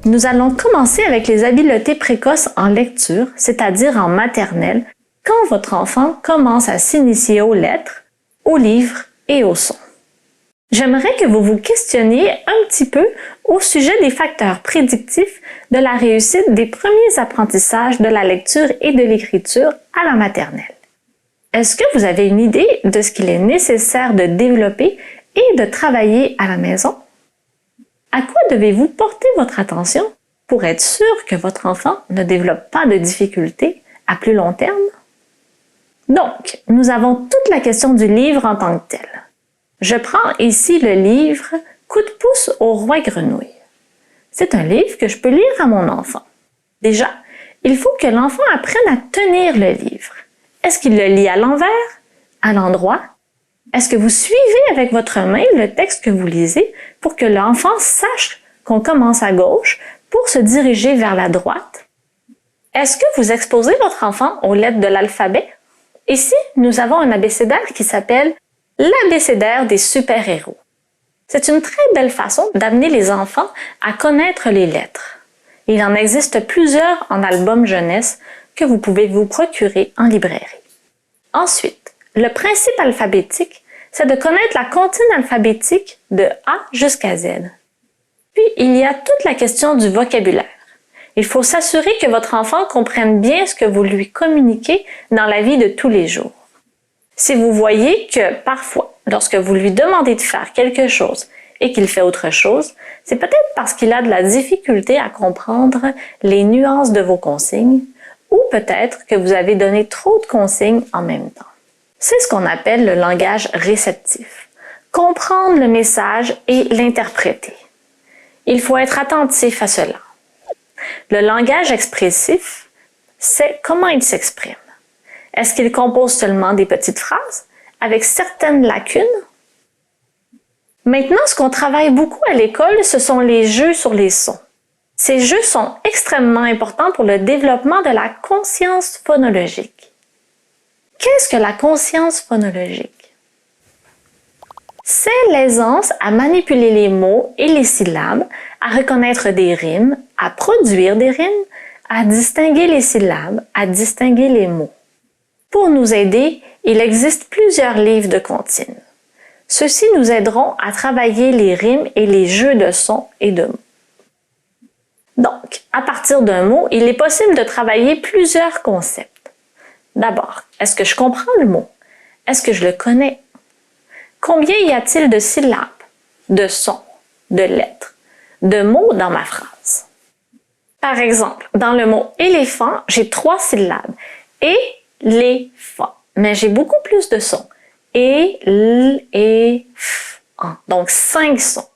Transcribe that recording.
Nous allons commencer avec les habiletés précoces en lecture, c'est-à-dire en maternelle, quand votre enfant commence à s'initier aux lettres, aux livres et aux sons. J'aimerais que vous vous questionniez un petit peu au sujet des facteurs prédictifs de la réussite des premiers apprentissages de la lecture et de l'écriture à la maternelle. Est-ce que vous avez une idée de ce qu'il est nécessaire de développer et de travailler à la maison? À quoi devez-vous porter votre attention pour être sûr que votre enfant ne développe pas de difficultés à plus long terme? Donc, nous avons toute la question du livre en tant que tel. Je prends ici le livre « Coup de pouce au roi grenouille ». C'est un livre que je peux lire à mon enfant. Déjà, il faut que l'enfant apprenne à tenir le livre. Est-ce qu'il le lit à l'envers, à l'endroit? Est-ce que vous suivez avec votre main le texte que vous lisez pour que l'enfant sache qu'on commence à gauche pour se diriger vers la droite? Est-ce que vous exposez votre enfant aux lettres de l'alphabet? Ici, nous avons un abécédaire qui s'appelle l'abécédaire des super-héros. C'est une très belle façon d'amener les enfants à connaître les lettres. Il en existe plusieurs en album jeunesse que vous pouvez vous procurer en librairie. Ensuite, le principe alphabétique, c'est de connaître la comptine alphabétique de A jusqu'à Z. Puis, il y a toute la question du vocabulaire. Il faut s'assurer que votre enfant comprenne bien ce que vous lui communiquez dans la vie de tous les jours. Si vous voyez que parfois, lorsque vous lui demandez de faire quelque chose et qu'il fait autre chose, c'est peut-être parce qu'il a de la difficulté à comprendre les nuances de vos consignes ou peut-être que vous avez donné trop de consignes en même temps. C'est ce qu'on appelle le langage réceptif. Comprendre le message et l'interpréter. Il faut être attentif à cela. Le langage expressif, c'est comment il s'exprime. Est-ce qu'il compose seulement des petites phrases avec certaines lacunes? Maintenant, ce qu'on travaille beaucoup à l'école, ce sont les jeux sur les sons. Ces jeux sont extrêmement importants pour le développement de la conscience phonologique. Qu'est-ce que la conscience phonologique? C'est l'aisance à manipuler les mots et les syllabes, à reconnaître des rimes, à produire des rimes, à distinguer les syllabes, à distinguer les mots. Pour nous aider, il existe plusieurs livres de comptines. Ceux-ci nous aideront à travailler les rimes et les jeux de sons et de mots. Donc, à partir d'un mot, il est possible de travailler plusieurs concepts. D'abord, est-ce que je comprends le mot? Est-ce que je le connais? Combien y a-t-il de syllabes, de sons, de lettres, de mots dans ma phrase? Par exemple, dans le mot éléphant, j'ai 3 syllabes. Éléphant. Mais j'ai beaucoup plus de sons. Donc 5 sons.